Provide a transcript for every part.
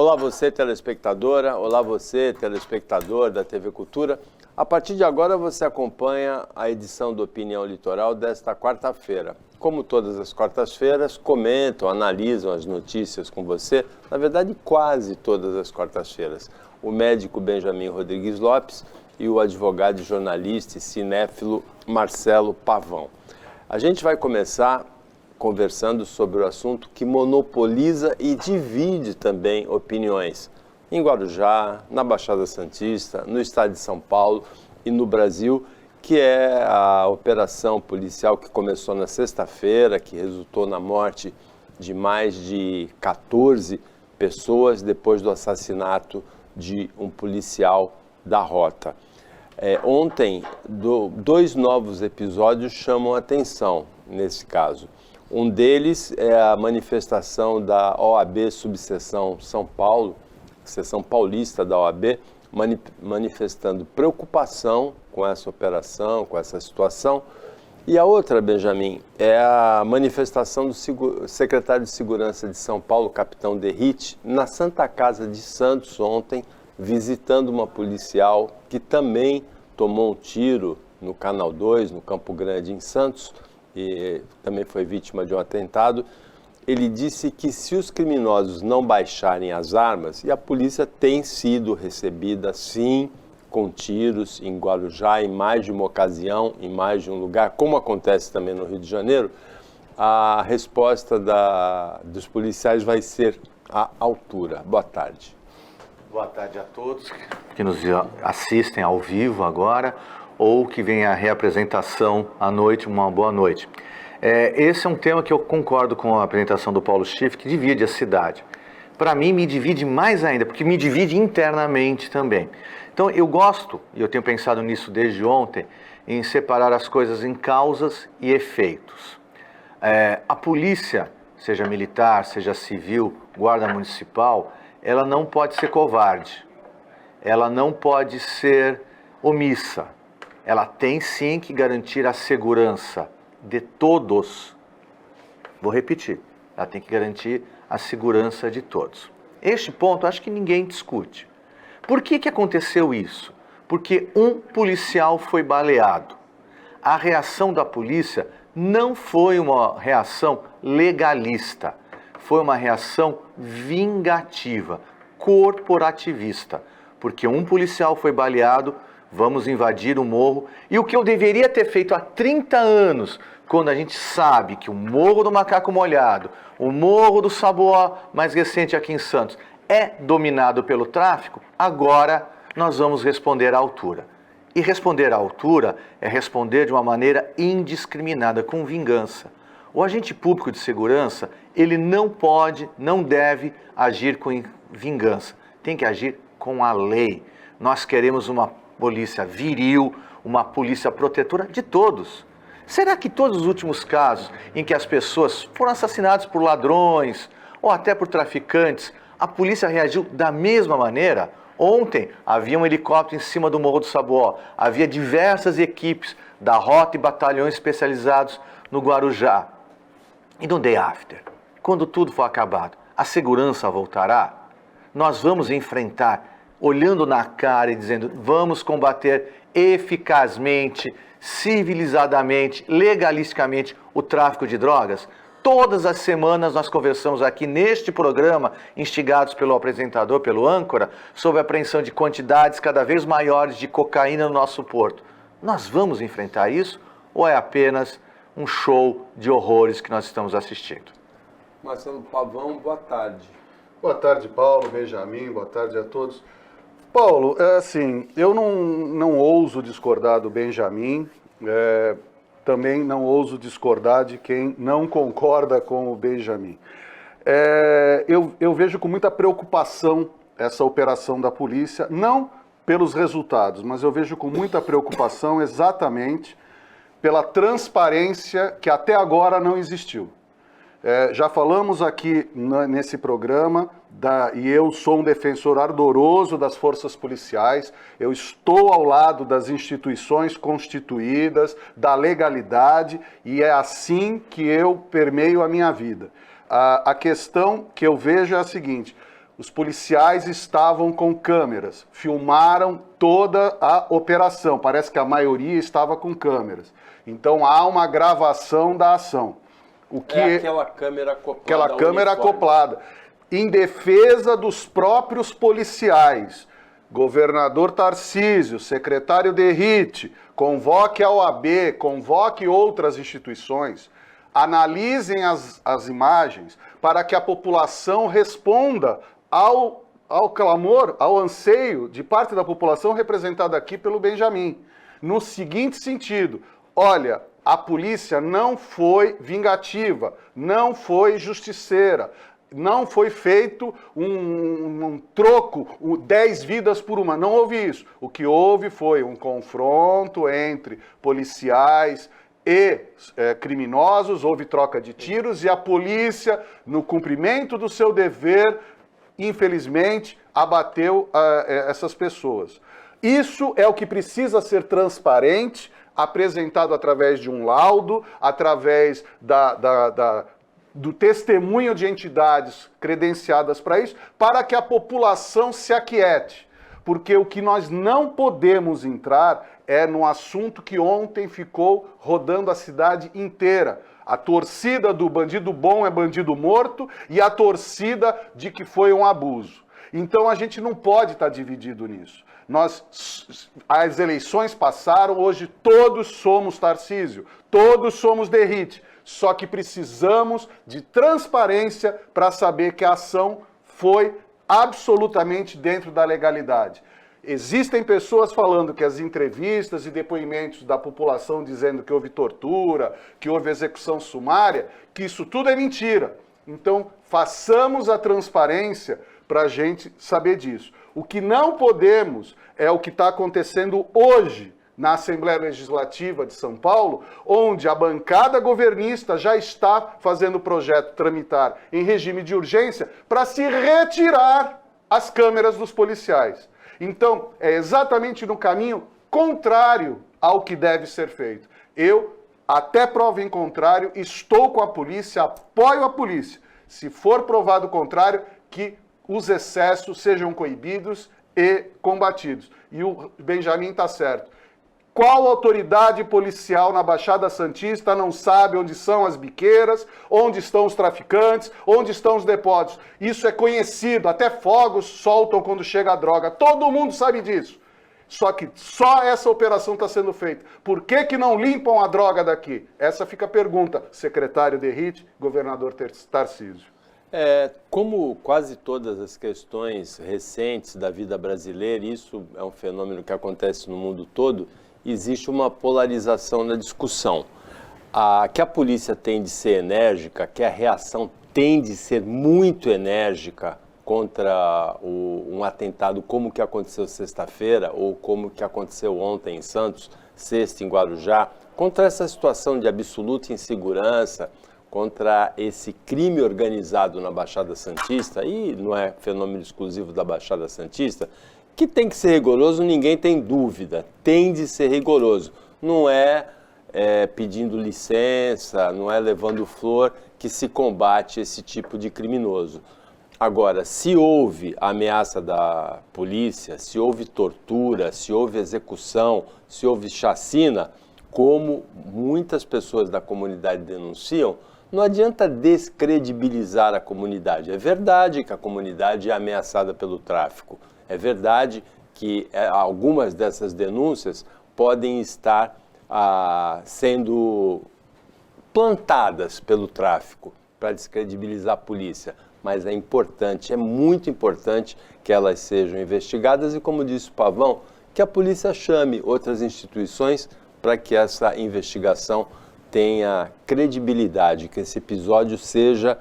Olá você, telespectadora, olá você, telespectador da TV Cultura. A partir de agora você acompanha a edição do Opinião Litoral desta quarta-feira. Como todas as quartas-feiras, comentam, analisam as notícias com você, na verdade quase todas as quartas-feiras, o médico Benjamin Rodrigues Lopes e o advogado, jornalista e cinéfilo Marcelo Pavão. A gente vai começar conversando sobre o assunto que monopoliza e divide também opiniões em Guarujá, na Baixada Santista, no estado de São Paulo e no Brasil, que é a operação policial que começou na sexta-feira, que resultou na morte de mais de 14 pessoas depois do assassinato de um policial da rota. Ontem, dois novos episódios chamam a atenção nesse caso. Um deles é a manifestação da OAB Subseção São Paulo, seção paulista da OAB, manifestando preocupação com essa operação, com essa situação. E a outra, Benjamin, é a manifestação do secretário de Segurança de São Paulo, capitão Derrite, na Santa Casa de Santos ontem, visitando uma policial que também tomou um tiro no Canal 2, no Campo Grande, em Santos, e também foi vítima de um atentado. Ele disse que se os criminosos não baixarem as armas, e a polícia tem sido recebida, sim, com tiros em Guarujá, em mais de uma ocasião, em mais de um lugar, como acontece também no Rio de Janeiro, a resposta dos policiais vai ser à altura. Boa tarde. Boa tarde a todos que nos assistem ao vivo agora, ou que vem a reapresentação à noite, uma boa noite. Esse é um tema que eu concordo com a apresentação do Paulo Schiff, que divide a cidade. Para mim, me divide mais ainda, porque me divide internamente também. Então, eu gosto, e eu tenho pensado nisso desde ontem, em separar as coisas em causas e efeitos. A polícia, seja militar, seja civil, guarda municipal, ela não pode ser covarde, ela não pode ser omissa. Ela tem sim que garantir a segurança de todos. Vou repetir, ela tem que garantir a segurança de todos. Este ponto acho que ninguém discute. Por que aconteceu isso? Porque um policial foi baleado. A reação da polícia não foi uma reação legalista, foi uma reação vingativa, corporativista. Porque um policial foi baleado, vamos invadir o morro. E o que eu deveria ter feito há 30 anos, quando a gente sabe que o Morro do Macaco Molhado, o Morro do Saboó, mais recente aqui em Santos, é dominado pelo tráfico, agora nós vamos responder à altura. E responder à altura é responder de uma maneira indiscriminada, com vingança. O agente público de segurança, ele não pode, não deve agir com vingança. Tem que agir com a lei. Nós queremos uma polícia viril, uma polícia protetora de todos. Será que todos os últimos casos em que as pessoas foram assassinadas por ladrões ou até por traficantes, a polícia reagiu da mesma maneira? Ontem havia um helicóptero em cima do Morro do Saboó, havia diversas equipes da rota e batalhões especializados no Guarujá. E no day after, quando tudo for acabado, a segurança voltará? Nós vamos enfrentar olhando na cara e dizendo, vamos combater eficazmente, civilizadamente, legalisticamente o tráfico de drogas? Todas as semanas nós conversamos aqui neste programa, instigados pelo apresentador, pelo âncora, sobre a apreensão de quantidades cada vez maiores de cocaína no nosso porto. Nós vamos enfrentar isso ou é apenas um show de horrores que nós estamos assistindo? Marcelo Pavão, boa tarde. Boa tarde, Paulo, Benjamin, boa tarde a todos. Paulo, eu não ouso discordar do Benjamin, também não ouso discordar de quem não concorda com o Benjamin. Eu vejo com muita preocupação essa operação da polícia, não pelos resultados, mas eu vejo com muita preocupação exatamente pela transparência que até agora não existiu. Já falamos aqui nesse programa, e eu sou um defensor ardoroso das forças policiais, eu estou ao lado das instituições constituídas, da legalidade, e é assim que eu permeio a minha vida. A questão que eu vejo é a seguinte: Os policiais estavam com câmeras, filmaram toda a operação. Parece que a maioria estava com câmeras. Então há uma gravação da ação. O que aquela câmera acoplada. Aquela câmera acoplada. Em defesa dos próprios policiais. Governador Tarcísio, secretário Derrite, convoque a OAB, convoque outras instituições, analisem as imagens para que a população responda ao clamor, ao anseio de parte da população representada aqui pelo Benjamin. No seguinte sentido, olha, a polícia não foi vingativa, não foi justiceira, não foi feito um troco, 10 vidas por uma, não houve isso. O que houve foi um confronto entre policiais e criminosos, houve troca de tiros e a polícia, no cumprimento do seu dever, infelizmente, abateu essas pessoas. Isso é o que precisa ser transparente, apresentado através de um laudo, através do testemunho de entidades credenciadas para isso, para que a população se aquiete. Porque o que nós não podemos entrar é num assunto que ontem ficou rodando a cidade inteira. A torcida do bandido bom é bandido morto e a torcida de que foi um abuso. Então a gente não pode estar dividido nisso. As eleições passaram, hoje todos somos Tarcísio, todos somos Derrite. Só que precisamos de transparência para saber que a ação foi absolutamente dentro da legalidade. Existem pessoas falando que as entrevistas e depoimentos da população dizendo que houve tortura, que houve execução sumária, que isso tudo é mentira. Então, façamos a transparência para a gente saber disso. O que não podemos é o que está acontecendo hoje na Assembleia Legislativa de São Paulo, onde a bancada governista já está fazendo o projeto tramitar em regime de urgência para se retirar as câmeras dos policiais. Então, é exatamente no caminho contrário ao que deve ser feito. Eu, até prova em contrário, estou com a polícia, apoio a polícia. Se for provado o contrário, que os excessos sejam coibidos e combatidos. E o Benjamin está certo. Qual autoridade policial na Baixada Santista não sabe onde são as biqueiras, onde estão os traficantes, onde estão os depósitos? Isso é conhecido, até fogos soltam quando chega a droga. Todo mundo sabe disso. Só que só essa operação está sendo feita. Por que não limpam a droga daqui? Essa fica a pergunta, secretário Derrite, governador Tarcísio. Como quase todas as questões recentes da vida brasileira, isso é um fenômeno que acontece no mundo todo, existe uma polarização na discussão. Que a polícia tem de ser enérgica, que a reação tem de ser muito enérgica contra um atentado como o que aconteceu sexta-feira ou como o que aconteceu ontem em Santos, sexta em Guarujá, contra essa situação de absoluta insegurança, contra esse crime organizado na Baixada Santista, e não é fenômeno exclusivo da Baixada Santista, que tem que ser rigoroso, ninguém tem dúvida, tem de ser rigoroso. Não é pedindo licença, não é levando flor que se combate esse tipo de criminoso. Agora, se houve ameaça da polícia, se houve tortura, se houve execução, se houve chacina, como muitas pessoas da comunidade denunciam, não adianta descredibilizar a comunidade. É verdade que a comunidade é ameaçada pelo tráfico. É verdade que algumas dessas denúncias podem estar sendo plantadas pelo tráfico para descredibilizar a polícia. Mas é importante, é muito importante que elas sejam investigadas e, como disse o Pavão, que a polícia chame outras instituições para que essa investigação tenha credibilidade, que esse episódio seja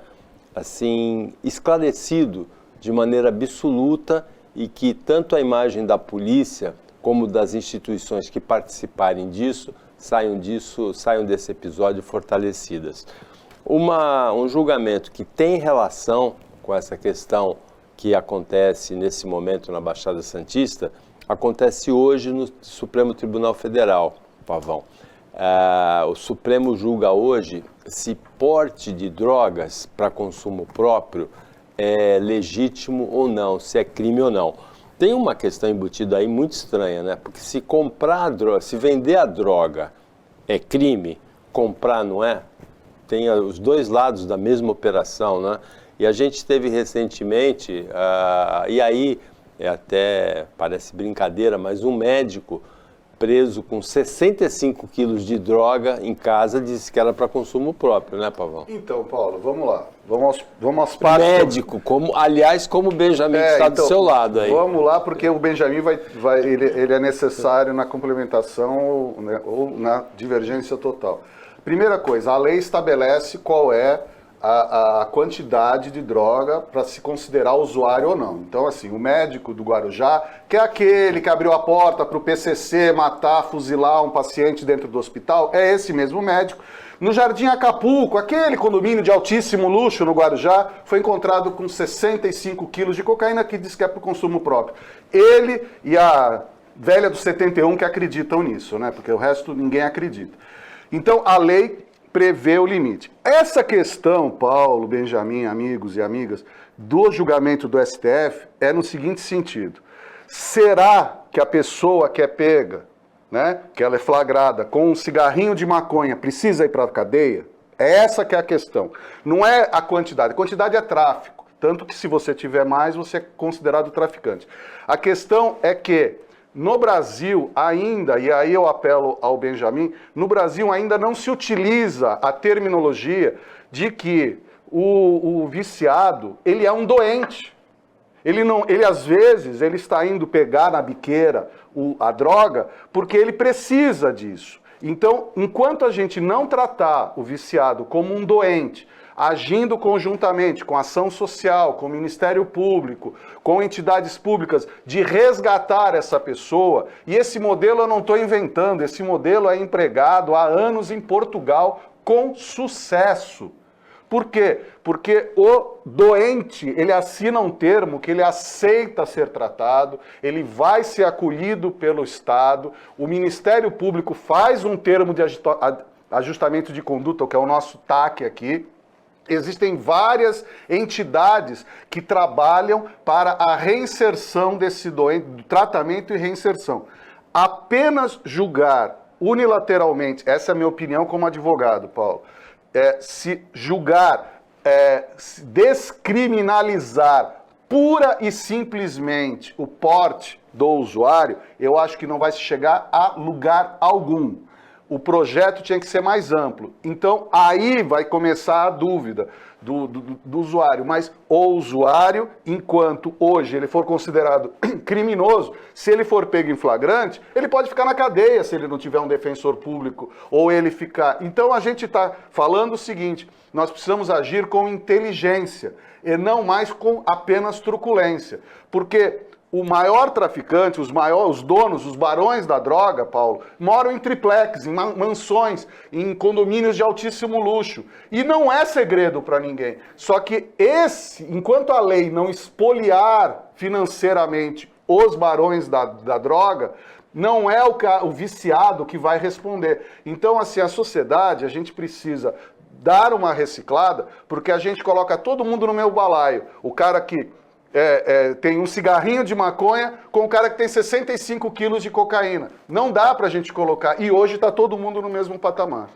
assim esclarecido de maneira absoluta e que tanto a imagem da polícia como das instituições que participarem disso saiam desse episódio fortalecidas. Um julgamento que tem relação com essa questão que acontece nesse momento na Baixada Santista acontece hoje no Supremo Tribunal Federal, Pavão. O Supremo julga hoje se porte de drogas para consumo próprio é legítimo ou não, se é crime ou não. Tem uma questão embutida aí muito estranha, né? Porque se comprar a droga, se vender a droga é crime, comprar não é? Tem os dois lados da mesma operação, né? E a gente teve recentemente, e aí até parece brincadeira, mas um médico preso com 65 quilos de droga em casa disse que era para consumo próprio, né, Pavão? Então, Paulo, vamos lá. Vamos às partes. Médico, como o Benjamin está do seu lado aí. Vamos lá, porque o Benjamin ele é necessário na complementação, né, ou na divergência total. Primeira coisa, a lei estabelece qual é a quantidade de droga para se considerar usuário ou não. Então, assim, o médico do Guarujá, que é aquele que abriu a porta para o PCC matar, fuzilar um paciente dentro do hospital, é esse mesmo médico. No Jardim Acapulco, aquele condomínio de altíssimo luxo no Guarujá, foi encontrado com 65 quilos de cocaína, que diz que é para o consumo próprio. Ele e a velha dos 71 que acreditam nisso, né? Porque o resto ninguém acredita. Então, a lei prevê o limite. Essa questão, Paulo, Benjamin, amigos e amigas, do julgamento do STF é no seguinte sentido. Será que a pessoa que é pega, né, que ela é flagrada com um cigarrinho de maconha, precisa ir para a cadeia? É essa que é a questão. Não é a quantidade. A quantidade é tráfico. Tanto que se você tiver mais, você é considerado traficante. A questão é que no Brasil ainda, e aí eu apelo ao Benjamin, no Brasil ainda não se utiliza a terminologia de que o viciado, ele é um doente. Ele às vezes, ele está indo pegar na biqueira a droga porque ele precisa disso. Então, enquanto a gente não tratar o viciado como um doente, agindo conjuntamente com a ação social, com o Ministério Público, com entidades públicas, de resgatar essa pessoa, e esse modelo eu não estou inventando, esse modelo é empregado há anos em Portugal com sucesso. Por quê? Porque o doente, ele assina um termo que ele aceita ser tratado, ele vai ser acolhido pelo Estado, o Ministério Público faz um termo de ajustamento de conduta, que é o nosso TAC aqui. Existem várias entidades que trabalham para a reinserção desse doente, tratamento e reinserção. Apenas julgar unilateralmente, essa é a minha opinião como advogado, Paulo, se julgar, se descriminalizar pura e simplesmente o porte do usuário, eu acho que não vai se chegar a lugar algum. O projeto tinha que ser mais amplo. Então, aí vai começar a dúvida do usuário. Mas o usuário, enquanto hoje ele for considerado criminoso, se ele for pego em flagrante, ele pode ficar na cadeia se ele não tiver um defensor público, ou ele ficar... Então, a gente está falando o seguinte, nós precisamos agir com inteligência, e não mais com apenas truculência. Porque... o maior traficante, os donos, os barões da droga, Paulo, moram em triplex, em mansões, em condomínios de altíssimo luxo. E não é segredo para ninguém. Só que enquanto a lei não expoliar financeiramente os barões da droga, não é o viciado que vai responder. Então, assim, a sociedade, a gente precisa dar uma reciclada, porque a gente coloca todo mundo no meu balaio. O cara que... tem um cigarrinho de maconha com o cara que tem 65 quilos de cocaína. Não dá pra gente colocar. E hoje tá todo mundo no mesmo patamar.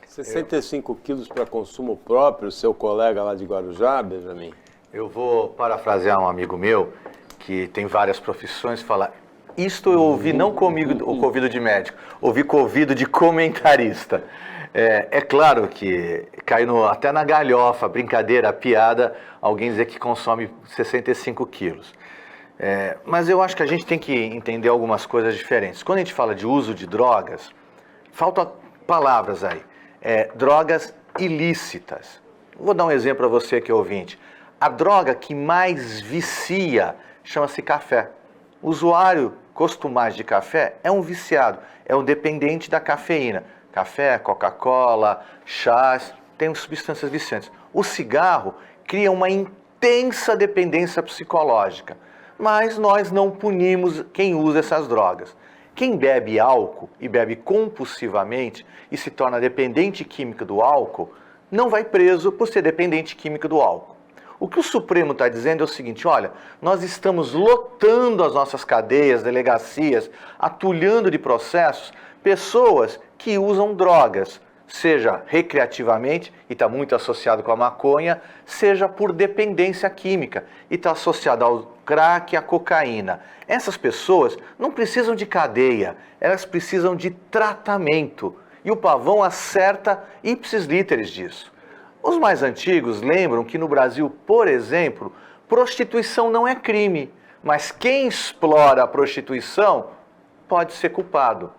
65 quilos para consumo próprio, seu colega lá de Guarujá, Benjamin? Eu vou parafrasear um amigo meu, que tem várias profissões, falar... Isto eu ouvi não comigo, o ouvido de médico, ouvi com o ouvido de comentarista. É claro que cai até na galhofa, brincadeira, piada, alguém dizer que consome 65 quilos. Mas eu acho que a gente tem que entender algumas coisas diferentes. Quando a gente fala de uso de drogas, faltam palavras aí. Drogas ilícitas. Vou dar um exemplo para você que é ouvinte. A droga que mais vicia chama-se café. O usuário costumaz de café é um viciado, é um dependente da cafeína. Café, Coca-Cola, chás, tem substâncias viciantes. O cigarro cria uma intensa dependência psicológica, mas nós não punimos quem usa essas drogas. Quem bebe álcool e bebe compulsivamente e se torna dependente químico do álcool, não vai preso por ser dependente químico do álcool. O que o Supremo está dizendo é o seguinte, olha, nós estamos lotando as nossas cadeias, delegacias, atulhando de processos pessoas que usam drogas, seja recreativamente, e está muito associado com a maconha, seja por dependência química, e está associado ao crack e à cocaína. Essas pessoas não precisam de cadeia, elas precisam de tratamento. E o Pavão acerta ipsis literis disso. Os mais antigos lembram que no Brasil, por exemplo, prostituição não é crime, mas quem explora a prostituição pode ser culpado.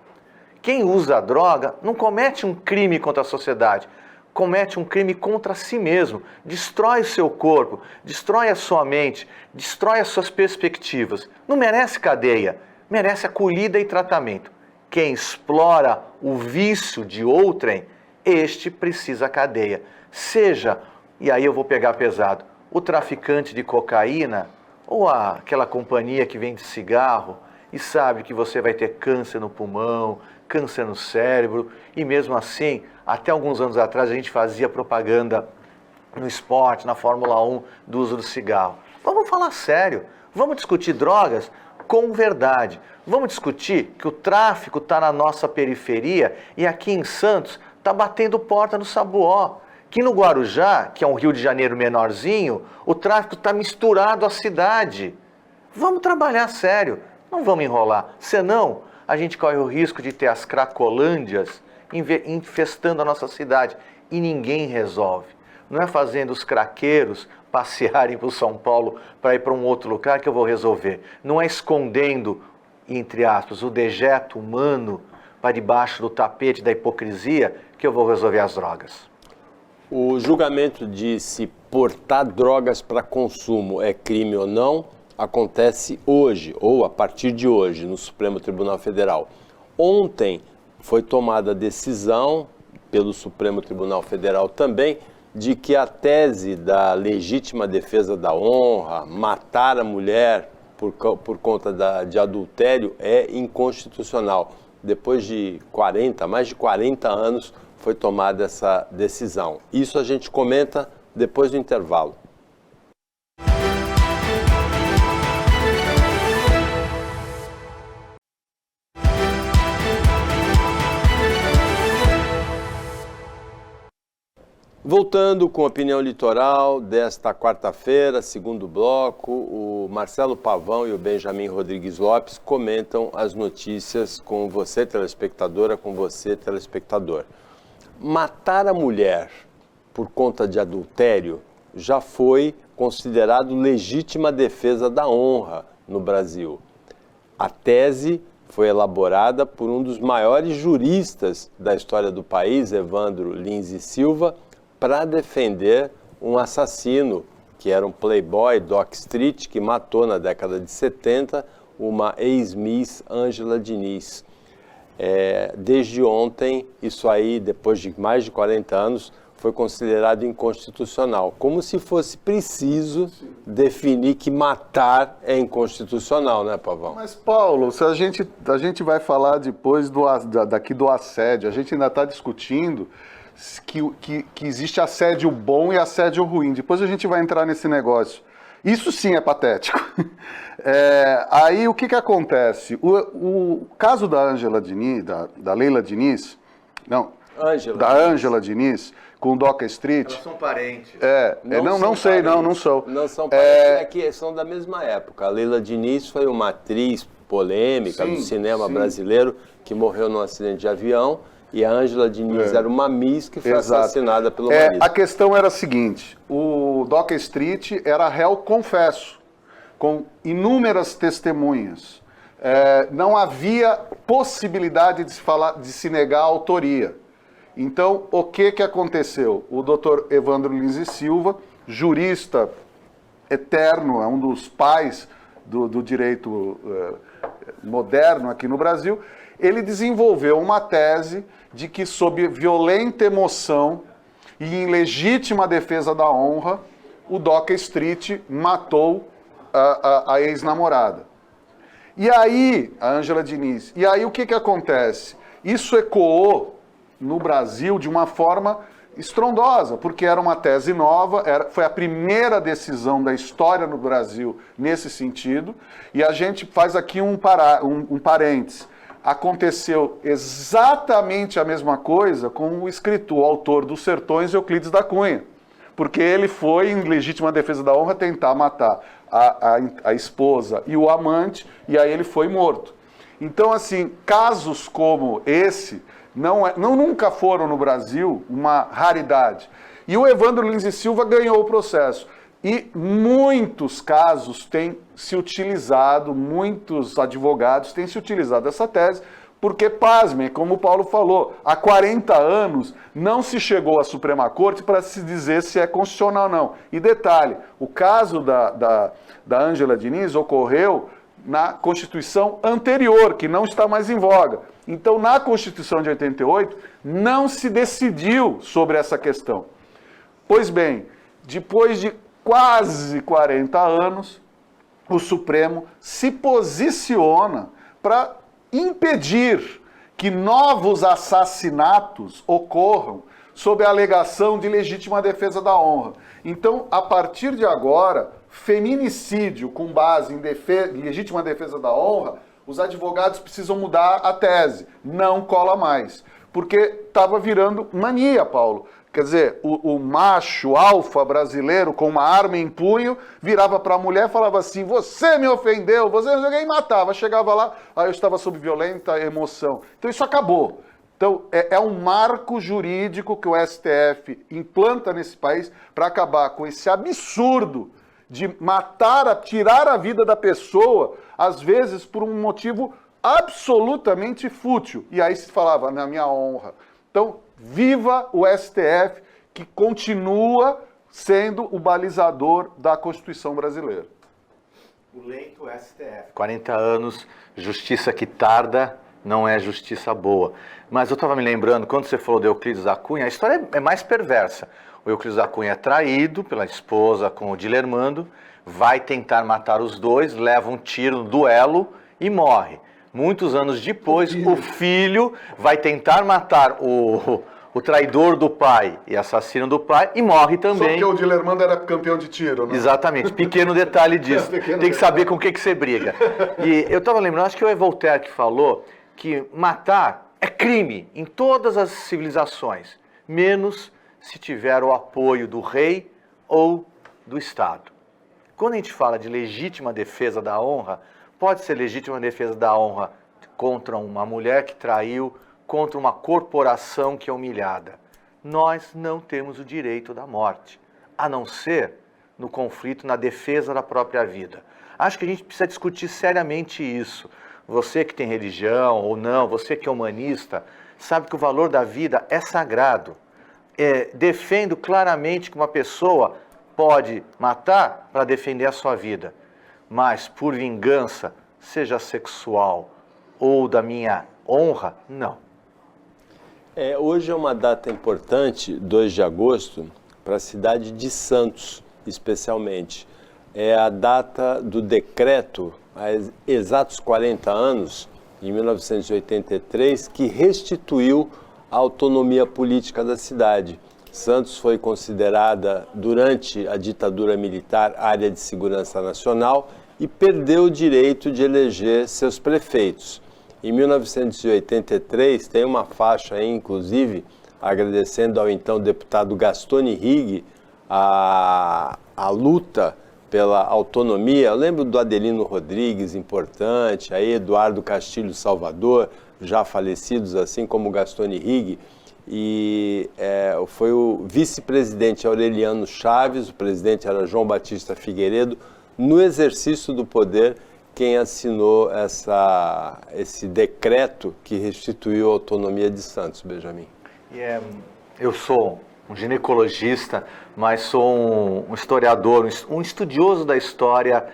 Quem usa a droga não comete um crime contra a sociedade, comete um crime contra si mesmo, destrói o seu corpo, destrói a sua mente, destrói as suas perspectivas. Não merece cadeia, merece acolhida e tratamento. Quem explora o vício de outrem, este precisa cadeia. Seja, e aí eu vou pegar pesado, o traficante de cocaína ou aquela companhia que vende cigarro e sabe que você vai ter câncer no pulmão, câncer no cérebro, e mesmo assim, até alguns anos atrás a gente fazia propaganda no esporte, na Fórmula 1, do uso do cigarro. Vamos falar sério, vamos discutir drogas com verdade. Vamos discutir que o tráfico está na nossa periferia e aqui em Santos está batendo porta no Sabuó. Que no Guarujá, que é um Rio de Janeiro menorzinho, o tráfico está misturado à cidade. Vamos trabalhar sério, não vamos enrolar. Senão, a gente corre o risco de ter as cracolândias infestando a nossa cidade e ninguém resolve. Não é fazendo os craqueiros passearem para o São Paulo para ir para um outro lugar que eu vou resolver. Não é escondendo, entre aspas, o dejeto humano para debaixo do tapete da hipocrisia que eu vou resolver as drogas. O julgamento de se portar drogas para consumo é crime ou não acontece hoje, ou a partir de hoje, no Supremo Tribunal Federal. Ontem foi tomada a decisão, pelo Supremo Tribunal Federal também, de que a tese da legítima defesa da honra, matar a mulher por conta de adultério, é inconstitucional. Depois de mais de 40 anos, foi tomada essa decisão. Isso a gente comenta depois do intervalo. Voltando com a opinião litoral desta quarta-feira, segundo bloco, o Marcelo Pavão e o Benjamin Rodrigues Lopes comentam as notícias com você, telespectadora, com você, telespectador. Matar a mulher por conta de adultério já foi considerado legítima defesa da honra no Brasil. A tese foi elaborada por um dos maiores juristas da história do país, Evandro Lins e Silva, para defender um assassino, que era um playboy, Doc Street, que matou na década de 70 uma ex-miss, Ângela Diniz. Desde ontem, isso aí, depois de mais de 40 anos, foi considerado inconstitucional. Como se fosse preciso definir que matar é inconstitucional, né, Pavão? Mas, Paulo, se a gente vai falar depois daqui do assédio, a gente ainda está discutindo que existe assédio bom e assédio ruim. Depois a gente vai entrar nesse negócio. Isso sim é patético. Aí o que acontece? O caso da Ângela Diniz, da Leila Diniz, não, da Ângela Diniz, com o Doca Street. Elas são parentes. Não sei, não são. Não são parentes, que são da mesma época. A Leila Diniz foi uma atriz polêmica do cinema brasileiro que morreu num acidente de avião. E a Ângela Diniz era uma miss que foi assassinada pelo marido. A questão era a seguinte, o Doca Street era réu confesso, com inúmeras testemunhas. Não havia possibilidade de se negar a autoria. Então, o que aconteceu? O doutor Evandro Lins e Silva, jurista eterno, é um dos pais do direito moderno aqui no Brasil, ele desenvolveu uma tese de que, sob violenta emoção e em legítima defesa da honra, o Doca Street matou a ex-namorada. E aí, a Ângela Diniz, e aí o que acontece? Isso ecoou no Brasil de uma forma estrondosa, porque era uma tese nova, foi a primeira decisão da história no Brasil nesse sentido, e a gente faz aqui um parênteses. Aconteceu exatamente a mesma coisa com o escritor, o autor dos Sertões, Euclides da Cunha, porque ele foi, em legítima defesa da honra, tentar matar a esposa e o amante, e aí ele foi morto. Então, assim, casos como esse nunca foram no Brasil uma raridade. E o Evandro Lins e Silva ganhou o processo. E muitos casos têm se utilizado, muitos advogados têm se utilizado dessa tese, porque, pasmem, como o Paulo falou, há 40 anos não se chegou à Suprema Corte para se dizer se é constitucional ou não. E detalhe, o caso da Ângela Diniz ocorreu na Constituição anterior, que não está mais em voga. Então, na Constituição de 88, não se decidiu sobre essa questão. Pois bem, depois de quase 40 anos, o Supremo se posiciona para impedir que novos assassinatos ocorram sob a alegação de legítima defesa da honra. Então, a partir de agora, feminicídio com base em legítima defesa da honra, os advogados precisam mudar a tese. Não cola mais. Porque estava virando mania, Paulo. Quer dizer, o macho alfa brasileiro com uma arma em punho virava para a mulher e falava assim: você me ofendeu, você não sei o que, e matava. Chegava lá, eu estava sob violenta emoção. Então isso acabou. Então é um marco jurídico que o STF implanta nesse país para acabar com esse absurdo de tirar a vida da pessoa, às vezes por um motivo absolutamente fútil. E aí se falava, na minha honra. Então, viva o STF, que continua sendo o balizador da Constituição brasileira. O leito STF. 40 anos, justiça que tarda não é justiça boa. Mas eu estava me lembrando, quando você falou de Euclides da Cunha, a história é mais perversa. O Euclides da Cunha é traído pela esposa com o Dilermando, vai tentar matar os dois, leva um tiro no duelo e morre. Muitos anos depois, o filho vai tentar matar o traidor do pai e assassino do pai e morre também. Só porque o Dilermando era campeão de tiro, né? Exatamente, pequeno detalhe disso. Tem que saber com o que você briga. E eu estava lembrando, acho que é Voltaire que falou que matar é crime em todas as civilizações, menos se tiver o apoio do rei ou do Estado. Quando a gente fala de legítima defesa da honra, pode ser legítima defesa da honra contra uma mulher que traiu, contra uma corporação que é humilhada. Nós não temos o direito da morte, a não ser no conflito, na defesa da própria vida. Acho que a gente precisa discutir seriamente isso. Você que tem religião ou não, você que é humanista, sabe que o valor da vida é sagrado. Defendo claramente que uma pessoa pode matar para defender a sua vida, mas por vingança, seja sexual ou da minha honra, não. Hoje é uma data importante, 2 de agosto, para a cidade de Santos, especialmente. É a data do decreto, há exatos 40 anos, em 1983, que restituiu a autonomia política da cidade. Santos foi considerada, durante a ditadura militar, área de segurança nacional e perdeu o direito de eleger seus prefeitos. Em 1983, tem uma faixa aí, inclusive, agradecendo ao então deputado Gastone Rigg a luta pela autonomia. Eu lembro do Adelino Rodrigues, importante, aí Eduardo Castilho Salvador, já falecidos, assim como Gastone Rigg, e foi o vice-presidente Aureliano Chaves, o presidente era João Batista Figueiredo, no exercício do poder, quem assinou esse decreto que restituiu a autonomia de Santos, Benjamin. Eu sou um ginecologista, mas sou um historiador, um estudioso da história,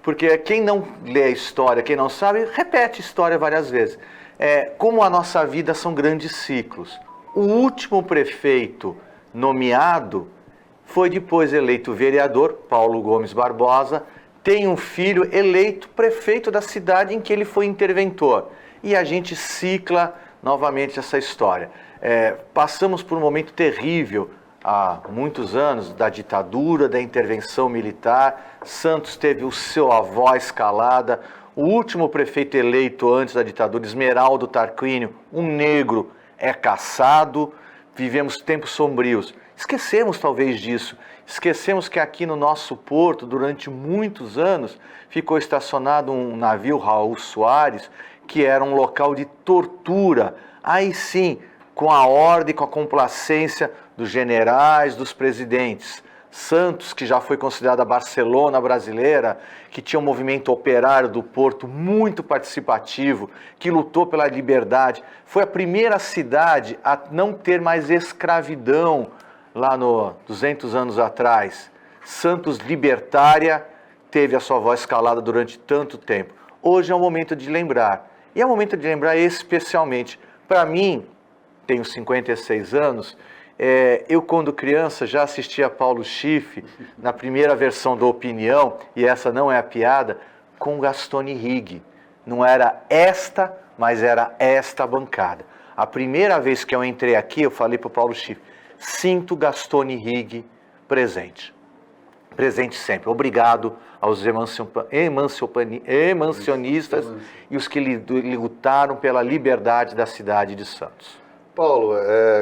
porque quem não lê a história, quem não sabe, repete a história várias vezes. Como a nossa vida são grandes ciclos. O último prefeito nomeado foi depois eleito vereador, Paulo Gomes Barbosa, tem um filho eleito prefeito da cidade em que ele foi interventor. E a gente cicla novamente essa história. Passamos por um momento terrível há muitos anos da ditadura, da intervenção militar. Santos teve o seu avó escalada. O último prefeito eleito antes da ditadura, Esmeraldo Tarquínio, um negro, é caçado. Vivemos tempos sombrios. Esquecemos talvez disso. Esquecemos que aqui no nosso porto, durante muitos anos, ficou estacionado um navio Raul Soares, que era um local de tortura. Aí sim, com a ordem, com a complacência dos generais, dos presidentes. Santos, que já foi considerada a Barcelona brasileira, que tinha um movimento operário do Porto muito participativo, que lutou pela liberdade, foi a primeira cidade a não ter mais escravidão lá no 200 anos atrás. Santos libertária, teve a sua voz calada durante tanto tempo. Hoje é o momento de lembrar, e é o momento de lembrar especialmente, para mim, tenho 56 anos, eu, quando criança, já assistia a Paulo Schiff, na primeira versão do Opinião, e essa não é a piada, com Gastone Rigg. Não era esta, mas era esta bancada. A primeira vez que eu entrei aqui, eu falei para o Paulo Schiff, sinto Gastone Rigg presente. Presente sempre. Obrigado aos emancipacionistas e os que lutaram pela liberdade da cidade de Santos. Paulo,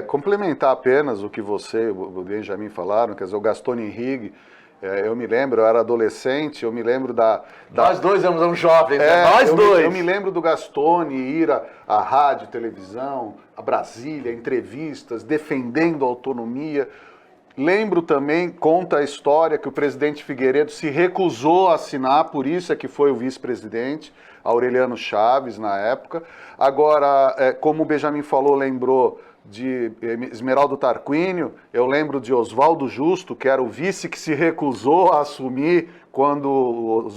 complementar apenas o que você e o Benjamin falaram, quer dizer, o Gastone Rigg, eu me lembro, eu era adolescente, eu me lembro Nós dois éramos jovens, né? Nós dois! Eu me lembro do Gastone ir à rádio, televisão, a Brasília, entrevistas, defendendo a autonomia. Lembro também, conta a história, que o presidente Figueiredo se recusou a assinar, por isso é que foi o vice-presidente, Aureliano Chaves, na época. Agora, como o Benjamin falou, lembrou de Esmeraldo Tarquínio, eu lembro de Oswaldo Justo, que era o vice que se recusou a assumir quando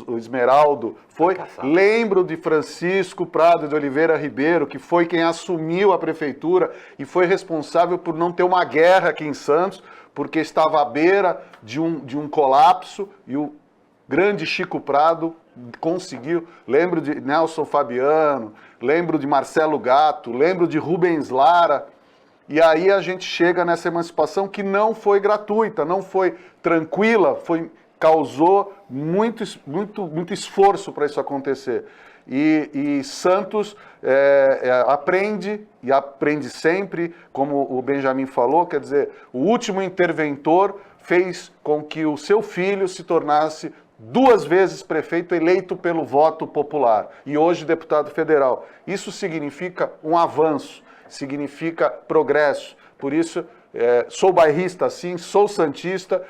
o Esmeraldo foi. Lembro de Francisco Prado de Oliveira Ribeiro, que foi quem assumiu a prefeitura e foi responsável por não ter uma guerra aqui em Santos, porque estava à beira de um colapso e o grande Chico Prado conseguiu. Lembro de Nelson Fabiano, lembro de Marcelo Gatto, lembro de Rubens Lara. E aí a gente chega nessa emancipação que não foi gratuita, não foi tranquila, causou muito esforço para isso acontecer. E Santos aprende, e aprende sempre, como o Benjamin falou, quer dizer, o último interventor fez com que o seu filho se tornasse 2 vezes prefeito eleito pelo voto popular e hoje deputado federal. Isso significa um avanço, significa progresso. Por isso, sou bairrista sim, sou santista,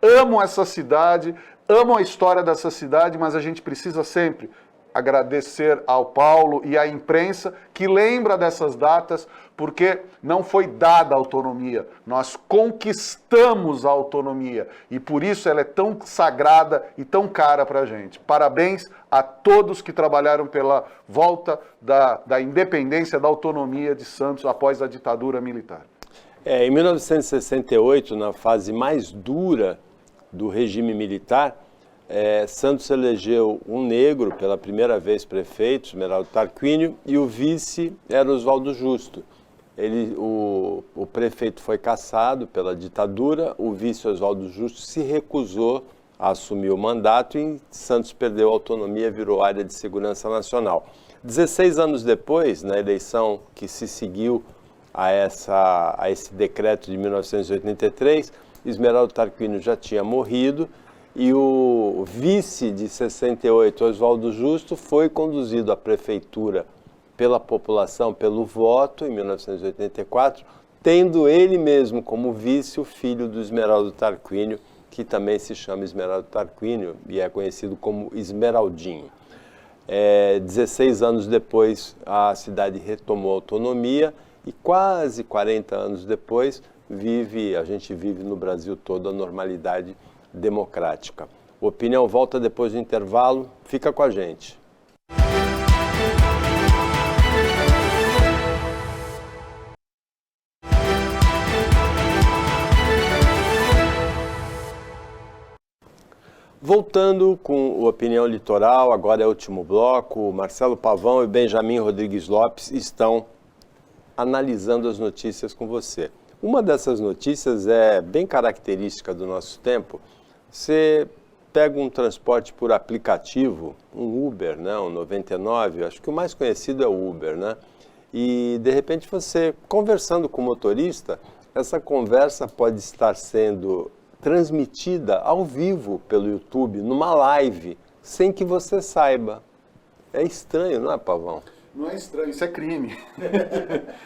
amo essa cidade, amo a história dessa cidade, mas a gente precisa sempre agradecer ao Paulo e à imprensa que lembra dessas datas, porque não foi dada a autonomia, nós conquistamos a autonomia e por isso ela é tão sagrada e tão cara para a gente. Parabéns a todos que trabalharam pela volta da independência, da autonomia de Santos após a ditadura militar. Em 1968, na fase mais dura do regime militar, Santos elegeu um negro pela primeira vez prefeito, Esmeraldo Tarquínio, e o vice era Oswaldo Justo. O prefeito foi cassado pela ditadura, o vice Oswaldo Justo se recusou a assumir o mandato e Santos perdeu a autonomia, virou área de segurança nacional. 16 anos depois, na eleição que se seguiu a esse decreto de 1983, Esmeraldo Tarquínio já tinha morrido, e o vice de 68, Oswaldo Justo, foi conduzido à prefeitura pela população, pelo voto, em 1984, tendo ele mesmo como vice o filho do Esmeraldo Tarquínio, que também se chama Esmeraldo Tarquínio e é conhecido como Esmeraldinho. 16 anos depois, a cidade retomou a autonomia e quase 40 anos depois, a gente vive no Brasil todo a normalidade democrática. O Opinião volta depois do intervalo. Fica com a gente. Voltando com o Opinião Litoral, agora é o último bloco. Marcelo Pavão e Benjamin Rodrigues Lopes estão analisando as notícias com você. Uma dessas notícias é bem característica do nosso tempo. Você pega um transporte por aplicativo, um Uber, né, um 99, acho que o mais conhecido é o Uber, né? E de repente você, conversando com o motorista, essa conversa pode estar sendo transmitida ao vivo pelo YouTube, numa live, sem que você saiba. É estranho, não é, Pavão? Não é estranho, isso é crime.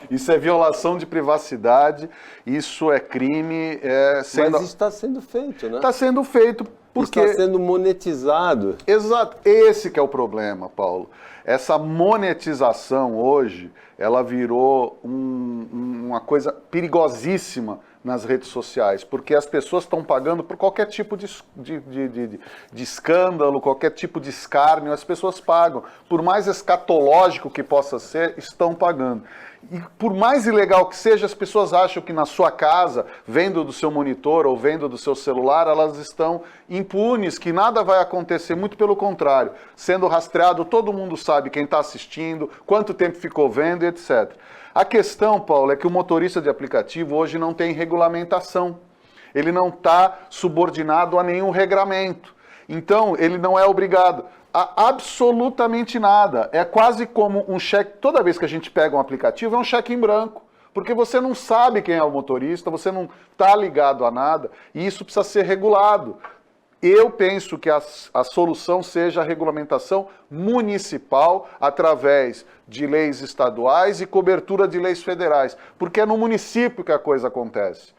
Isso é violação de privacidade, isso é crime. Mas isso está sendo feito, né? Está sendo feito porque... Está sendo monetizado. Exato, esse que é o problema, Paulo. Essa monetização hoje, ela virou uma coisa perigosíssima nas redes sociais, porque as pessoas estão pagando por qualquer tipo de escândalo, qualquer tipo de escárnio, as pessoas pagam. Por mais escatológico que possa ser, estão pagando. E por mais ilegal que seja, as pessoas acham que na sua casa, vendo do seu monitor ou vendo do seu celular, elas estão impunes, que nada vai acontecer, muito pelo contrário. Sendo rastreado, todo mundo sabe quem está assistindo, quanto tempo ficou vendo e etc. A questão, Paulo, é que o motorista de aplicativo hoje não tem regulamentação. Ele não está subordinado a nenhum regramento. Então, ele não é obrigado a absolutamente nada. É quase como um cheque. Toda vez que a gente pega um aplicativo, é um cheque em branco. Porque você não sabe quem é o motorista, você não está ligado a nada, e isso precisa ser regulado. Eu penso que a solução seja a regulamentação municipal através de leis estaduais e cobertura de leis federais, porque é no município que a coisa acontece.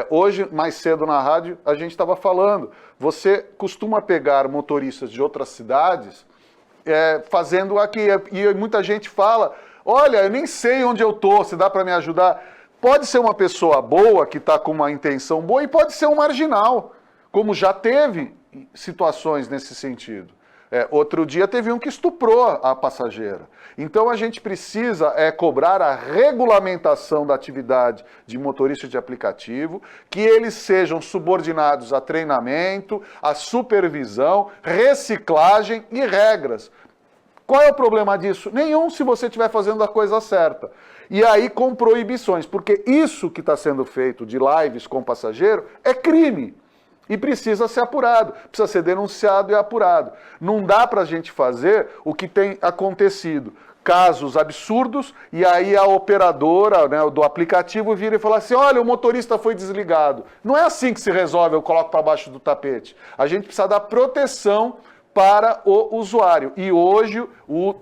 Hoje, mais cedo na rádio, a gente estava falando, você costuma pegar motoristas de outras cidades fazendo aqui, e muita gente fala, olha, eu nem sei onde eu estou, se dá para me ajudar. Pode ser uma pessoa boa, que está com uma intenção boa, e pode ser um marginal, como já teve situações nesse sentido. Outro dia teve um que estuprou a passageira. Então a gente precisa cobrar a regulamentação da atividade de motorista de aplicativo, que eles sejam subordinados a treinamento, a supervisão, reciclagem e regras. Qual é o problema disso? Nenhum, se você estiver fazendo a coisa certa. E aí com proibições, porque isso que está sendo feito de lives com passageiro é crime. E precisa ser apurado, precisa ser denunciado e apurado. Não dá para a gente fazer o que tem acontecido. Casos absurdos, e aí a operadora, né, do aplicativo vira e fala assim, olha, o motorista foi desligado. Não é assim que se resolve, eu coloco para baixo do tapete. A gente precisa dar proteção para o usuário. E hoje,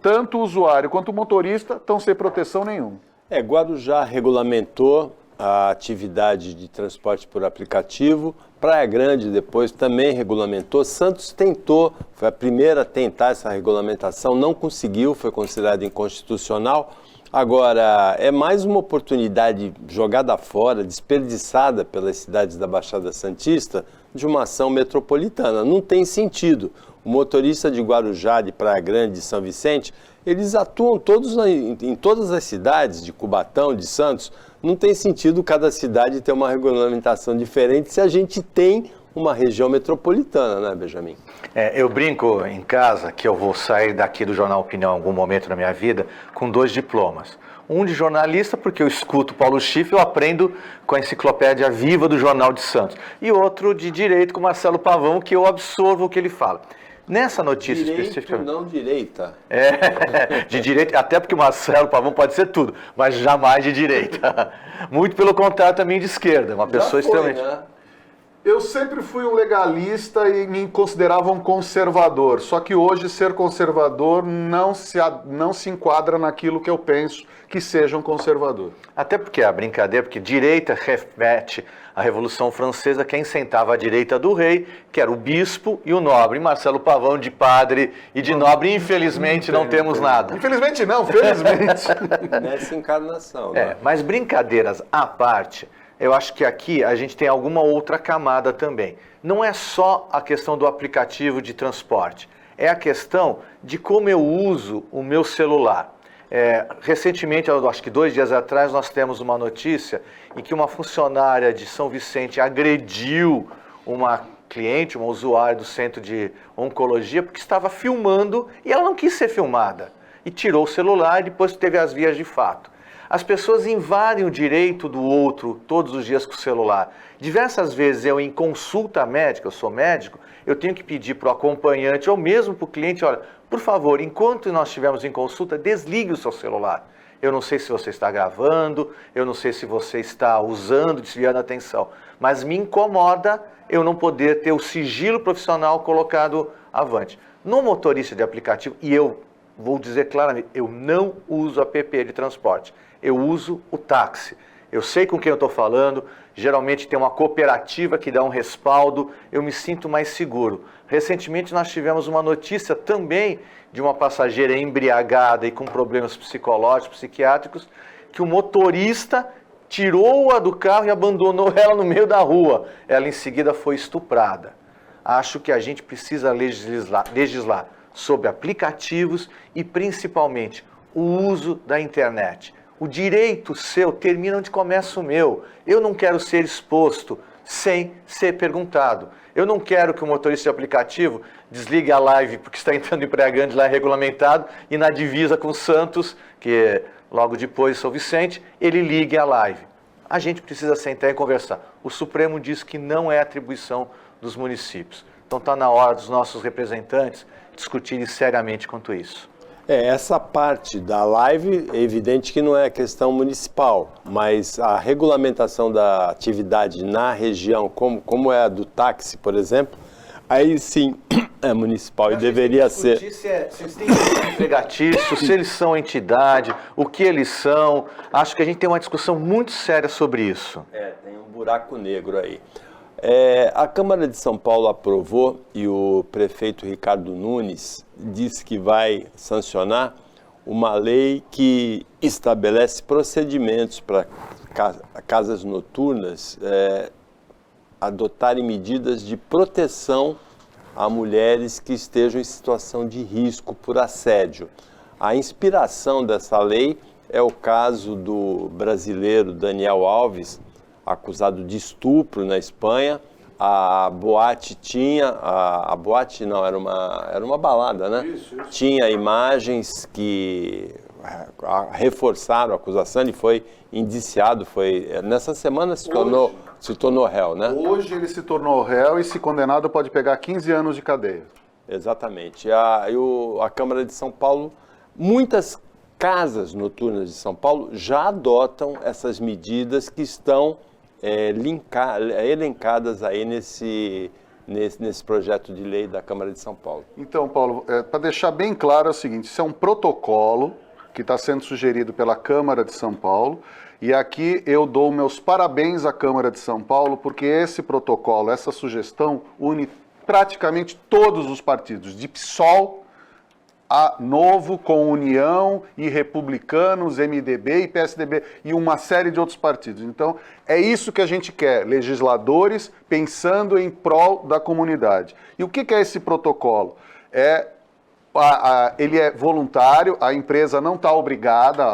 tanto o usuário quanto o motorista estão sem proteção nenhuma. Guarujá regulamentou a atividade de transporte por aplicativo. Praia Grande depois também regulamentou. Santos tentou, foi a primeira a tentar essa regulamentação, não conseguiu, foi considerada inconstitucional. Agora, é mais uma oportunidade jogada fora, desperdiçada pelas cidades da Baixada Santista, de uma ação metropolitana. Não tem sentido. O motorista de Guarujá, de Praia Grande, de São Vicente, eles atuam todos em todas as cidades, de Cubatão, de Santos. Não tem sentido cada cidade ter uma regulamentação diferente se a gente tem uma região metropolitana, né, Benjamin? Eu brinco em casa que eu vou sair daqui do Jornal Opinião em algum momento da minha vida com 2 diplomas. Um de jornalista, porque eu escuto Paulo Schiff, eu aprendo com a enciclopédia viva do Jornal de Santos. E outro de direito com Marcelo Pavão, que eu absorvo o que ele fala. Nessa notícia específica... não direita. De direita, até porque o Marcelo Pavão pode ser tudo, mas jamais de direita. Muito pelo contrário também de esquerda, uma pessoa extremamente... Né? Eu sempre fui um legalista e me considerava um conservador, só que hoje ser conservador não se enquadra naquilo que eu penso que seja um conservador. Até porque a brincadeira, porque direita reflete a Revolução Francesa, quem sentava à direita do rei, que era o bispo e o nobre. E Marcelo Pavão de padre e de nobre, infelizmente não temos nada. Infelizmente não, felizmente. Nessa encarnação. Né? Mas brincadeiras à parte, eu acho que aqui a gente tem alguma outra camada também. Não é só a questão do aplicativo de transporte, é a questão de como eu uso o meu celular. Recentemente, acho que 2 dias atrás, nós temos uma notícia em que uma funcionária de São Vicente agrediu uma cliente, uma usuária do centro de oncologia, porque estava filmando e ela não quis ser filmada. E tirou o celular e depois teve as vias de fato. As pessoas invadem o direito do outro todos os dias com o celular. Diversas vezes eu, em consulta médica, eu sou médico, eu tenho que pedir para o acompanhante ou mesmo para o cliente, olha, por favor, enquanto nós estivermos em consulta, desligue o seu celular. Eu não sei se você está gravando, eu não sei se você está usando, desviando a atenção, mas me incomoda eu não poder ter o sigilo profissional colocado avante. No motorista de aplicativo, e eu vou dizer claramente, eu não uso app de transporte, eu uso o táxi. Eu sei com quem eu estou falando, geralmente tem uma cooperativa que dá um respaldo, eu me sinto mais seguro. Recentemente nós tivemos uma notícia também de uma passageira embriagada e com problemas psicológicos, psiquiátricos, que o motorista tirou-a do carro e abandonou ela no meio da rua. Ela em seguida foi estuprada. Acho que a gente precisa legislar sobre aplicativos e principalmente o uso da internet. O direito seu termina onde começa o meu. Eu não quero ser exposto sem ser perguntado. Eu não quero que o motorista de aplicativo desligue a live porque está entrando em Praia Grande lá regulamentado e na divisa com Santos, que logo depois São Vicente, ele ligue a live. A gente precisa sentar e conversar. O Supremo diz que não é atribuição dos municípios. Então está na hora dos nossos representantes discutirem seriamente quanto isso. Essa parte da live, é evidente que não é questão municipal, mas a regulamentação da atividade na região, como é a do táxi, por exemplo, aí sim é municipal e deveria ser. Se eles têm empregatício, se eles são entidade, o que eles são. Acho que a gente tem uma discussão muito séria sobre isso. Tem um buraco negro aí. A Câmara de São Paulo aprovou e o prefeito Ricardo Nunes disse que vai sancionar uma lei que estabelece procedimentos para casas noturnas adotarem medidas de proteção a mulheres que estejam em situação de risco por assédio. A inspiração dessa lei é o caso do brasileiro Daniel Alves, acusado de estupro na Espanha. A boate tinha, a boate não, era uma balada, né? Isso. Tinha imagens que reforçaram a acusação, ele foi indiciado, nessa semana se tornou réu, né? Hoje ele se tornou réu e, se condenado, pode pegar 15 anos de cadeia. Exatamente. A Câmara de São Paulo, muitas casas noturnas de São Paulo já adotam essas medidas que estão elencadas aí nesse projeto de lei da Câmara de São Paulo. Então, Paulo, para deixar bem claro é o seguinte, isso é um protocolo que está sendo sugerido pela Câmara de São Paulo, e aqui eu dou meus parabéns à Câmara de São Paulo, porque esse protocolo, essa sugestão, une praticamente todos os partidos, de PSOL a Novo, com União e Republicanos, MDB e PSDB e uma série de outros partidos. Então, é isso que a gente quer, legisladores pensando em prol da comunidade. E o que é esse protocolo? Ele é voluntário, a empresa não está obrigada,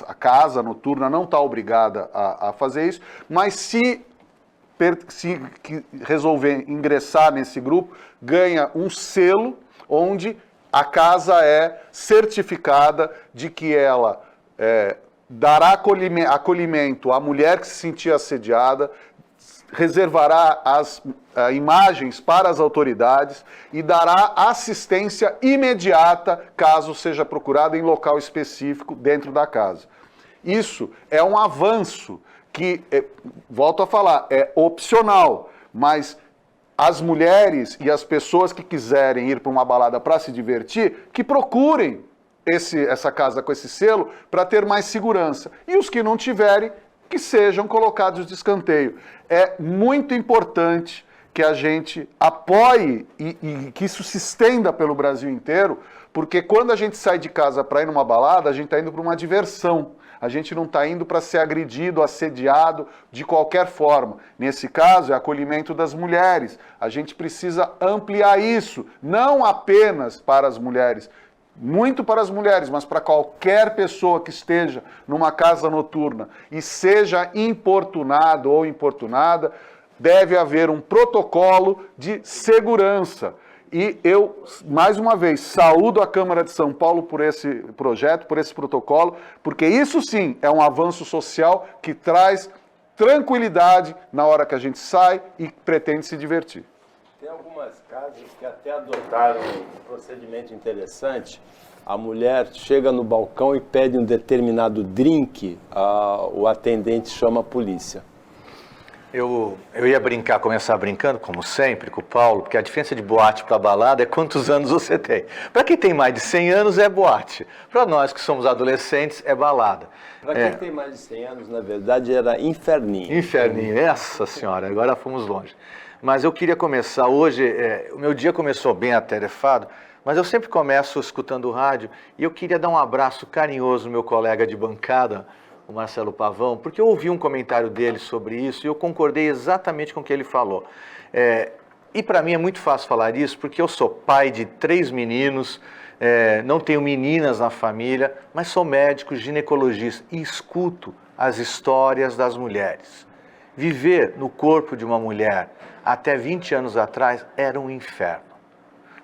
a casa noturna não está obrigada a fazer isso, mas se resolver ingressar nesse grupo, ganha um selo onde a casa é certificada de que ela dará acolhimento à mulher que se sentir assediada, reservará as imagens para as autoridades e dará assistência imediata caso seja procurada em local específico dentro da casa. Isso é um avanço que, volto a falar, é opcional, mas as mulheres e as pessoas que quiserem ir para uma balada para se divertir, que procurem essa casa com esse selo para ter mais segurança. E os que não tiverem, que sejam colocados de escanteio. É muito importante que a gente apoie e que isso se estenda pelo Brasil inteiro, porque quando a gente sai de casa para ir numa balada, a gente está indo para uma diversão. A gente não está indo para ser agredido, assediado de qualquer forma. Nesse caso, é acolhimento das mulheres. A gente precisa ampliar isso, não apenas para as mulheres, muito para as mulheres, mas para qualquer pessoa que esteja numa casa noturna e seja importunado ou importunada, deve haver um protocolo de segurança. E eu, mais uma vez, saúdo a Câmara de São Paulo por esse projeto, por esse protocolo, porque isso sim é um avanço social que traz tranquilidade na hora que a gente sai e pretende se divertir. Tem algumas casas que até adotaram um procedimento interessante. A mulher chega no balcão e pede um determinado drink, o atendente chama a polícia. Eu ia começar brincando, como sempre, com o Paulo, porque a diferença de boate para balada é quantos anos você tem. Para quem tem mais de 100 anos é boate. Para nós que somos adolescentes é balada. Para quem tem mais de 100 anos, na verdade, era inferninho. Inferninho, essa senhora, agora fomos longe. Mas eu queria começar hoje, o meu dia começou bem atarefado, mas eu sempre começo escutando o rádio e eu queria dar um abraço carinhoso no meu colega de bancada, o Marcelo Pavão, porque eu ouvi um comentário dele sobre isso e eu concordei exatamente com o que ele falou. E para mim é muito fácil falar isso, porque eu sou pai de 3 meninos, não tenho meninas na família, mas sou médico, ginecologista e escuto as histórias das mulheres. Viver no corpo de uma mulher até 20 anos atrás era um inferno.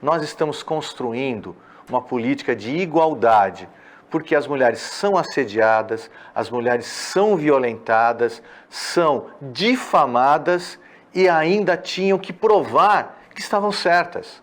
Nós estamos construindo uma política de igualdade, porque as mulheres são assediadas, as mulheres são violentadas, são difamadas e ainda tinham que provar que estavam certas.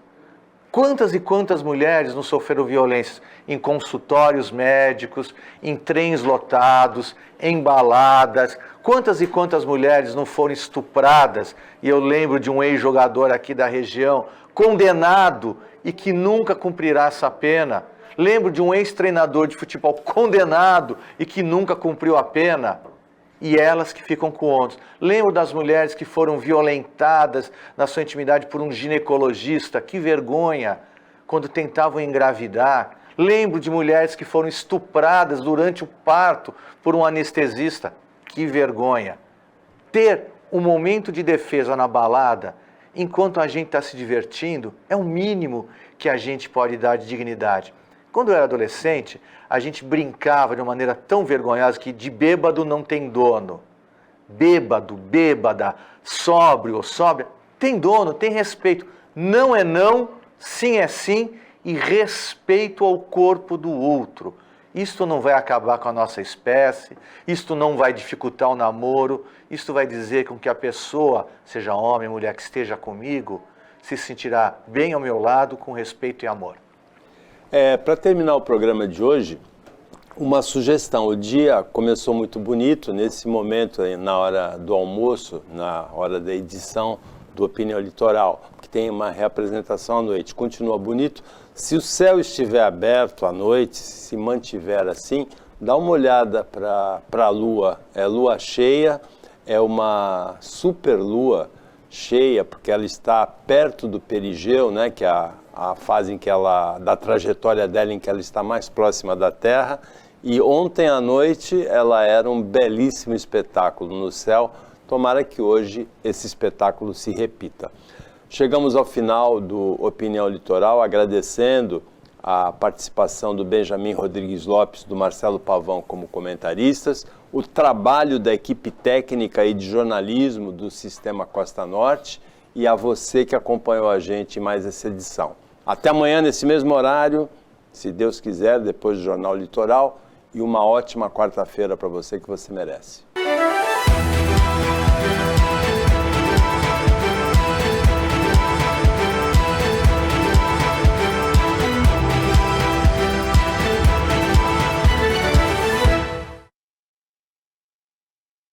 Quantas e quantas mulheres não sofreram violências em consultórios médicos, em trens lotados, em baladas? Quantas e quantas mulheres não foram estupradas? E eu lembro de um ex-jogador aqui da região, condenado e que nunca cumprirá essa pena. Lembro de um ex-treinador de futebol condenado e que nunca cumpriu a pena. E elas que ficam com outros. Lembro das mulheres que foram violentadas na sua intimidade por um ginecologista. Que vergonha, quando tentavam engravidar. Lembro de mulheres que foram estupradas durante o parto por um anestesista. Que vergonha. Ter um momento de defesa na balada, enquanto a gente está se divertindo, é o mínimo que a gente pode dar de dignidade. Quando eu era adolescente, a gente brincava de uma maneira tão vergonhosa que de bêbado não tem dono. Bêbado, bêbada, sóbrio ou sóbria, tem dono, tem respeito. Não é não, sim é sim e respeito ao corpo do outro. Isto não vai acabar com a nossa espécie, isto não vai dificultar o namoro, isto vai dizer com que a pessoa, seja homem, mulher, que esteja comigo, se sentirá bem ao meu lado com respeito e amor. Para terminar o programa de hoje, uma sugestão. O dia começou muito bonito, nesse momento, na hora do almoço, na hora da edição do Opinião Litoral, que tem uma reapresentação à noite. Continua bonito. Se o céu estiver aberto à noite, se mantiver assim, dá uma olhada para a lua. É lua cheia, é uma super lua cheia, porque ela está perto do perigeu, né, que é a fase em que da trajetória dela em que ela está mais próxima da Terra, e ontem à noite ela era um belíssimo espetáculo no céu. Tomara que hoje esse espetáculo se repita. Chegamos ao final do Opinião Litoral, agradecendo a participação do Benjamin Rodrigues Lopes, do Marcelo Pavão como comentaristas, o trabalho da equipe técnica e de jornalismo do Sistema Costa Norte e a você que acompanhou a gente em mais essa edição. Até amanhã, nesse mesmo horário, se Deus quiser, depois do Jornal Litoral, e uma ótima quarta-feira para você que você merece.